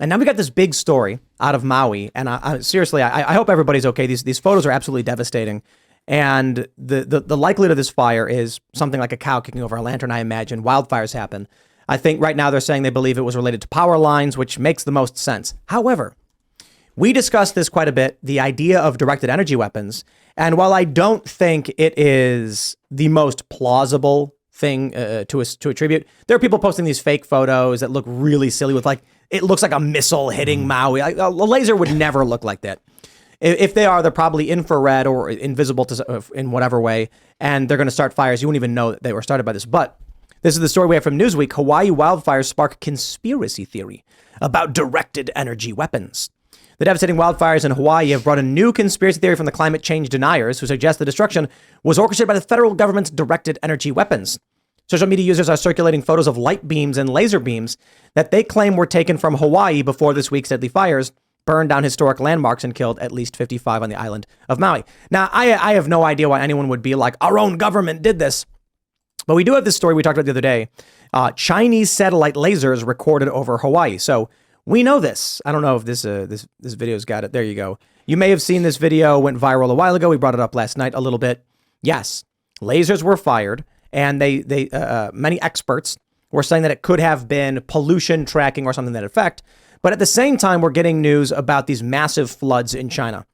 And now we got this big story out of Maui. And seriously, I hope everybody's okay. These photos are absolutely devastating. And the likelihood of this fire is something like a cow kicking over a lantern, I imagine. Wildfires happen. I think right now they're saying they believe it was related to power lines, which makes the most sense. However, we discussed this quite a bit, the idea of directed energy weapons. And while I don't think it is the most plausible thing to attribute, there are people posting these fake photos that look really silly with it looks like a missile hitting Maui. A laser would never look like that. If they are, they're probably infrared or invisible in whatever way, and they're going to start fires. You won't even know that they were started by this. But this is the story we have from Newsweek. Hawaii wildfires spark conspiracy theory about directed energy weapons. The devastating wildfires in Hawaii have brought a new conspiracy theory from the climate change deniers who suggest the destruction was orchestrated by the federal government's directed energy weapons. Social media users are circulating photos of light beams and laser beams that they claim were taken from Hawaii before this week's deadly fires burned down historic landmarks and killed at least 55 on the island of Maui. Now, I have no idea why anyone would be like, our own government did this. But we do have this story we talked about the other day. Chinese satellite lasers recorded over Hawaii. So we know this. I don't know if this video's got it. There you go. You may have seen this video, went viral a while ago. We brought it up last night a little bit. Yes, lasers were fired, and they many experts were saying that it could have been pollution tracking or something to that effect. But at the same time, we're getting news about these massive floods in China.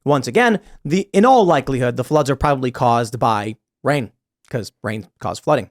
Once again, in all likelihood, the floods are probably caused by rain, because rain caused flooding.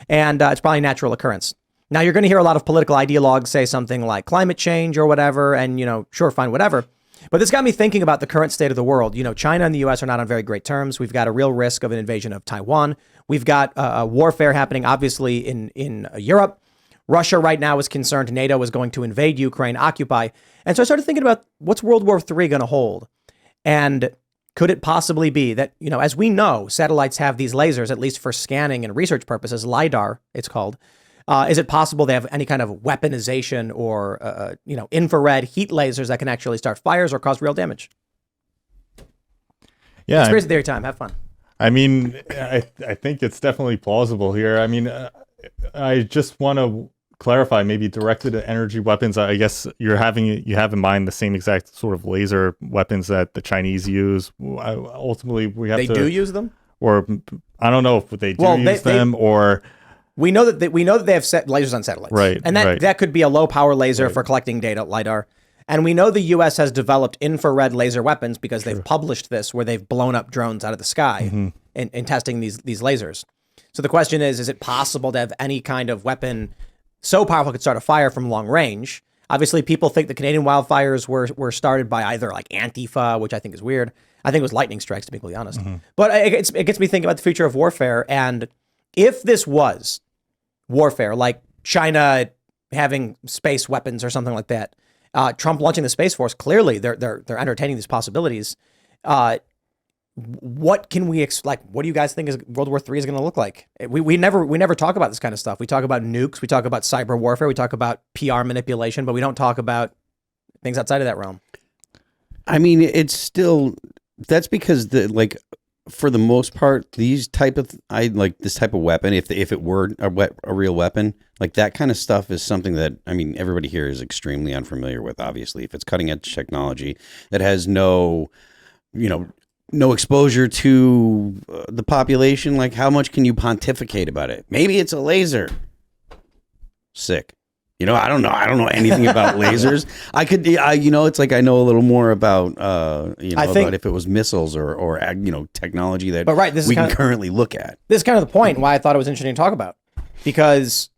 And it's probably a natural occurrence. Now, you're going to hear a lot of political ideologues say something like climate change or whatever, and, sure, fine, whatever. But this got me thinking about the current state of the world. China and the U.S. are not on very great terms. We've got a real risk of an invasion of Taiwan. We've got warfare happening, obviously, in Europe. Russia right now is concerned NATO is going to invade Ukraine, occupy. And so I started thinking about what's World War III going to hold? And could it possibly be that, as we know, satellites have these lasers, at least for scanning and research purposes, LiDAR, it's called. Is it possible they have any kind of weaponization or, infrared heat lasers that can actually start fires or cause real damage? Yeah. Conspiracy theory time. Have fun. I mean, I think it's definitely plausible here. I mean, I just want to clarify, maybe directed energy weapons. I guess you have in mind the same exact sort of laser weapons that the Chinese use. Ultimately, they do use them, or I don't know if they do use them, or we know that they have set lasers on satellites, right? And that could be a low power laser for collecting data, LiDAR. And we know the U.S. has developed infrared laser weapons because they've published this, where they've blown up drones out of the sky in testing these lasers. So the question is it possible to have any kind of weapon so powerful it could start a fire from long range? Obviously, people think the Canadian wildfires were started by either like Antifa, which I think is weird. I think it was lightning strikes, to be completely honest. But it gets me thinking about the future of warfare. And if this was warfare, like China having space weapons or something like that, Trump launching the Space Force, clearly they're entertaining these possibilities. What can we what do you guys think is World War III is going to look like? We never talk about this kind of stuff. We talk about nukes, we talk about cyber warfare, we talk about PR manipulation, but we don't talk about things outside of that realm. I mean, it's still, that's because for the most part, this type of weapon, if it were a real weapon, like that kind of stuff is something that, I mean, everybody here is extremely unfamiliar with. Obviously, if it's cutting edge technology that has no exposure to the population, like how much can you pontificate about it? Maybe it's a laser. Sick. I don't know. I don't know anything about lasers. I could, it's like I know a little more about, about if it was missiles or technology that we can currently look at. This is kind of the point why I thought it was interesting to talk about, because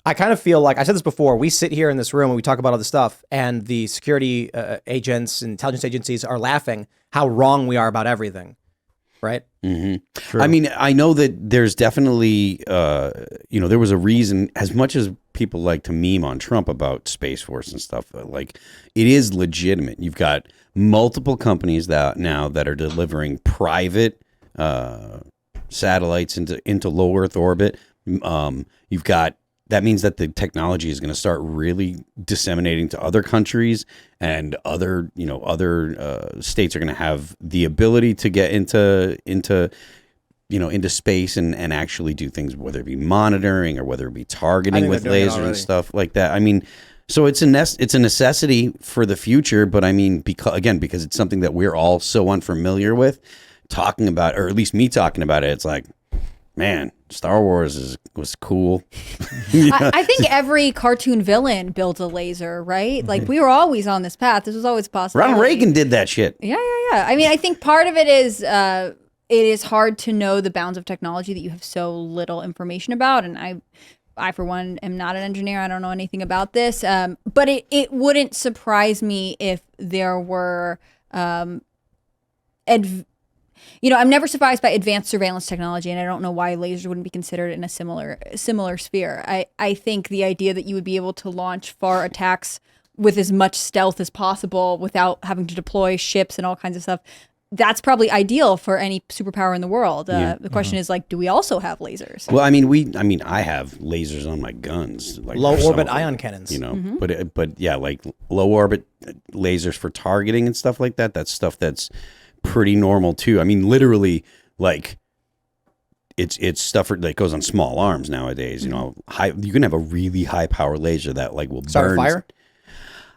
I kind of feel like, I said this before, we sit here in this room and we talk about all this stuff, and the security agents and intelligence agencies are laughing how wrong we are about everything. Right. Mm-hmm. I mean, I know that there's definitely, there was a reason, as much as people like to meme on Trump about Space Force and stuff, like it is legitimate. You've got multiple companies that are delivering private satellites into low Earth orbit. You've got, that means that the technology is going to start really disseminating to other countries, and other states are going to have the ability to get into space and actually do things, whether it be monitoring or whether it be targeting with lasers and stuff like that. I mean, So it's a necessity for the future, but I mean, because it's something that we're all so unfamiliar with, talking about, or at least me talking about it, it's like, man, Star Wars was cool. I think every cartoon villain built a laser, right? Like we were always on this path. This was always possible. Ronald Reagan did that shit. Yeah. I mean, I think part of it is it is hard to know the bounds of technology that you have so little information about, and I, for one, am not an engineer. I don't know anything about this. But it wouldn't surprise me if there were, I'm never surprised by advanced surveillance technology, and I don't know why lasers wouldn't be considered in a similar sphere. I think the idea that you would be able to launch far attacks with as much stealth as possible without having to deploy ships and all kinds of stuff, that's probably ideal for any superpower in the world. The question is, like, do we also have lasers? Well, I mean, I have lasers on my guns, like Low orbit ion cannons. But yeah, like low orbit lasers for targeting and stuff like that. That's stuff that's pretty normal too. I mean, literally, like it's stuff that goes on small arms nowadays. You can have a really high power laser that like will Start a burn fire?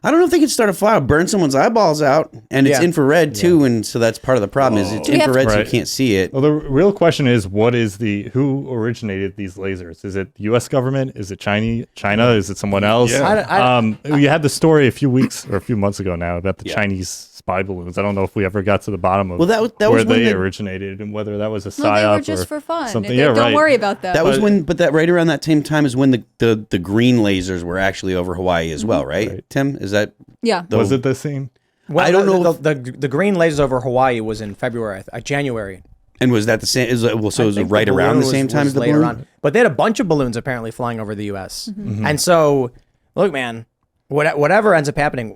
I don't know if they can start a fire, burn someone's eyeballs out, and it's infrared too, and so that's part of the problem. Is it's infrared, so you can't see it. Well, the real question is, who originated these lasers? Is it the U.S. government? Is it China? Is it someone else? Yeah. We had the story a few months ago now about the Chinese spy balloons. I don't know if we ever got to the bottom of that where was they originated and whether that was a psyop they were just for fun. Something. Don't worry about that. That was that right around that same time is when the green lasers were actually over Hawaii as well, right? Tim, is that? Yeah. Was it the same? Well, I don't know. The green lasers over Hawaii was in February, January. And was that the same? So it was right around the same time as the balloon? On. But they had a bunch of balloons apparently flying over the U.S. And so, look, man, whatever ends up happening,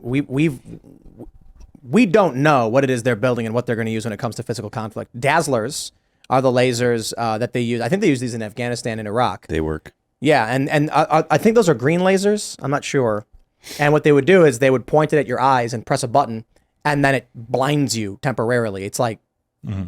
we don't know what it is they're building and what they're going to use when it comes to physical conflict. Dazzlers are the lasers that they use. I think they use these in Afghanistan and Iraq. They work. Yeah, and I think those are green lasers. I'm not sure. And what they would do is they would point it at your eyes and press a button, and then it blinds you temporarily. It's like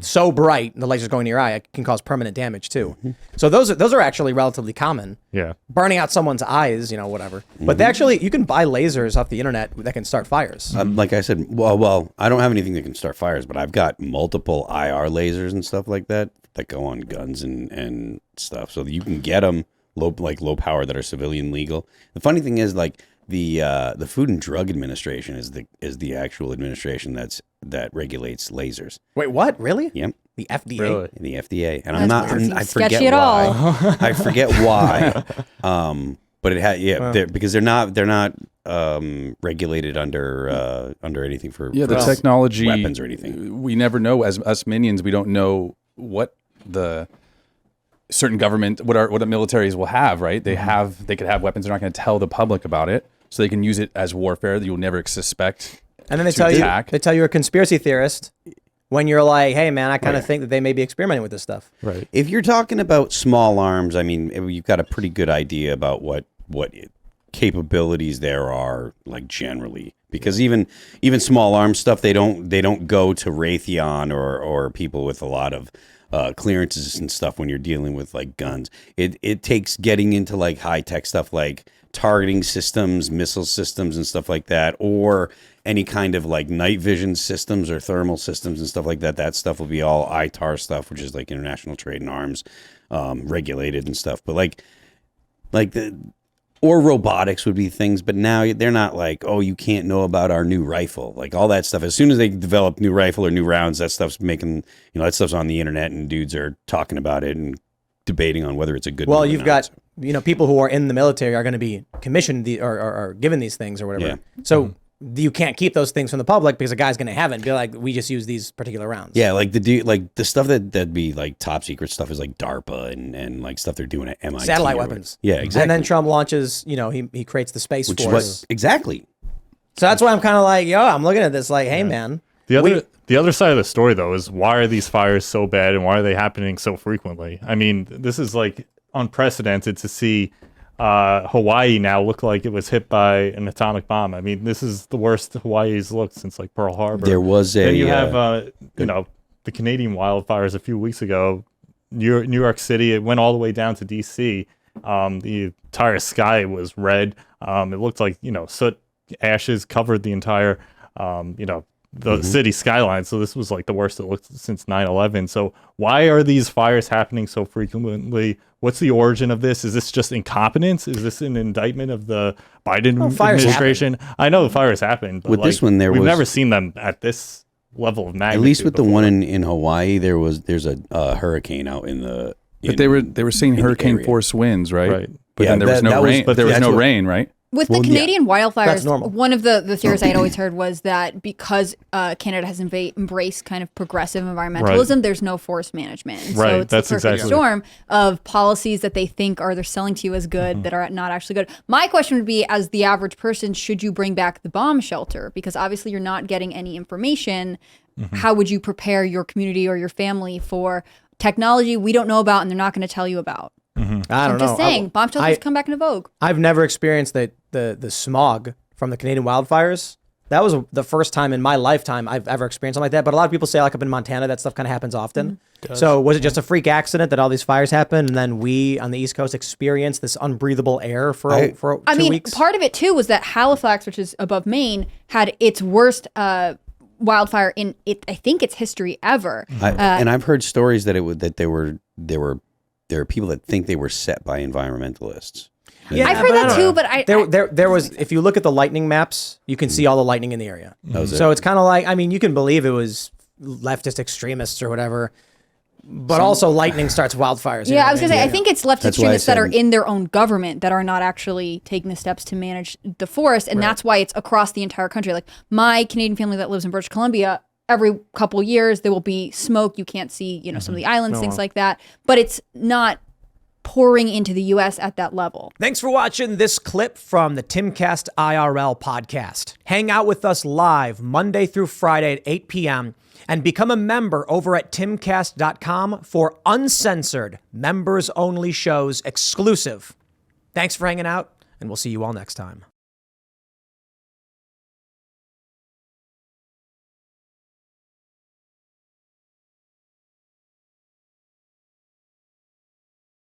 so bright, the laser's going to your eye, it can cause permanent damage too. So those are actually relatively common. Yeah. Burning out someone's eyes, whatever. But they actually, you can buy lasers off the internet that can start fires. Like I said, well, I don't have anything that can start fires, but I've got multiple IR lasers and stuff like that go on guns and stuff. So that you can get them low power that are civilian legal. The funny thing is, like, the Food and Drug Administration is the actual administration that regulates lasers. Wait, what? Really? Yep. The FDA? Really? The FDA. And I forget sketchy at why. all. I forget why. But it had because they're not regulated under anything for the technology weapons or anything. We never know as us minions. We don't know what the certain government, what the militaries will have, right? They could have weapons. They're not going to tell the public about it, so they can use it as warfare that you'll never suspect. And then they tell you're a conspiracy theorist when you're like, hey man, I kind of think that they may be experimenting with this stuff. Right. If you're talking about small arms, I mean, you've got a pretty good idea about what capabilities there are, like, generally, because even small arms stuff, they don't go to Raytheon or people with a lot of clearances and stuff when you're dealing with like guns. It takes getting into like high tech stuff like targeting systems, missile systems and stuff like that, or any kind of like night vision systems or thermal systems and stuff like that. That stuff will be all ITAR stuff, which is like International Trade in Arms, regulated and stuff. But or robotics would be things, but now they're not like, oh, you can't know about our new rifle. Like all that stuff. As soon as they develop new rifle or new rounds, that stuff's that stuff's on the internet and dudes are talking about it and debating on whether it's a good. Well, you've got people who are in the military are going to be commissioned or given these things or whatever. Yeah. So you can't keep those things from the public because a guy's going to have it and be like, we just use these particular rounds. Yeah, like the stuff that'd be like top secret stuff is like DARPA and like stuff they're doing at MIT. Satellite weapons. Yeah, exactly. And then Trump launches, he creates the Space Force. Exactly. So that's why I'm kind of like, I'm looking at this like, hey man. The other side of the story though is, why are these fires so bad and why are they happening so frequently? I mean, this is like unprecedented to see Hawaii now look like it was hit by an atomic bomb. I mean, this is the worst Hawaii's looked since like Pearl Harbor. There was then you have the Canadian wildfires a few weeks ago, New York City. It went all the way down to DC, The entire sky was red. It looked like, soot, ashes covered the entire, the city skyline. So this was like the worst it looked since 9/11. So why are these fires happening so frequently? What's the origin of this? Is this just incompetence? Is this an indictment of the Biden fires administration? I know the fires happened, but With this one, we've never seen them at this level of magnitude. At least with before. the one in Hawaii, there's a hurricane out in the. But they were saying hurricane force winds, right? Right. But Yeah, then there was that no was- rain. but There was that's no what- rain, right? With Well, the Canadian That's wildfires, normal. one of the theories I had always heard was that because Canada has embraced kind of progressive environmentalism, there's no forest management. And Right, so it's that's the perfect exactly- storm of policies that they think they're selling to you as good that are not actually good. My question would be, as the average person, should you bring back the bomb shelter? Because obviously you're not getting any information. How would you prepare your community or your family for technology we don't know about and they're not going to tell you about? I don't I'm know. just saying, bomb shelters come back into vogue. I've never experienced the smog from the Canadian wildfires. That was the first time in my lifetime I've ever experienced something like that. But a lot of people say, like up in Montana, that stuff kind of happens often. So was it just a freak accident that all these fires happened, and then we on the East Coast experienced this unbreathable air for 2 weeks? Part of it too was that Halifax, which is above Maine, had its worst wildfire in I think its history ever. And I've heard stories that there are people that think they were set by environmentalists. Yeah, I've heard but I that don't too, know. but I There was, if you look at the lightning maps, you can see all the lightning in the area. So it's kind of like, I mean, you can believe it was leftist extremists or whatever, but also lightning starts wildfires. Yeah, I was gonna say, I think it's leftist That's why I extremists that are said- in their own government that are not actually taking the steps to manage the forest, and that's why it's across the entire country. Like my Canadian family that lives in British Columbia, every couple years there will be smoke. You can't see, some of the islands, things like that. But it's not pouring into the U.S. at that level. Thanks for watching this clip from the Timcast IRL podcast. Hang out with us live Monday through Friday at 8 p.m. and become a member over at timcast.com for uncensored, members-only shows exclusive. Thanks for hanging out, and we'll see you all next time.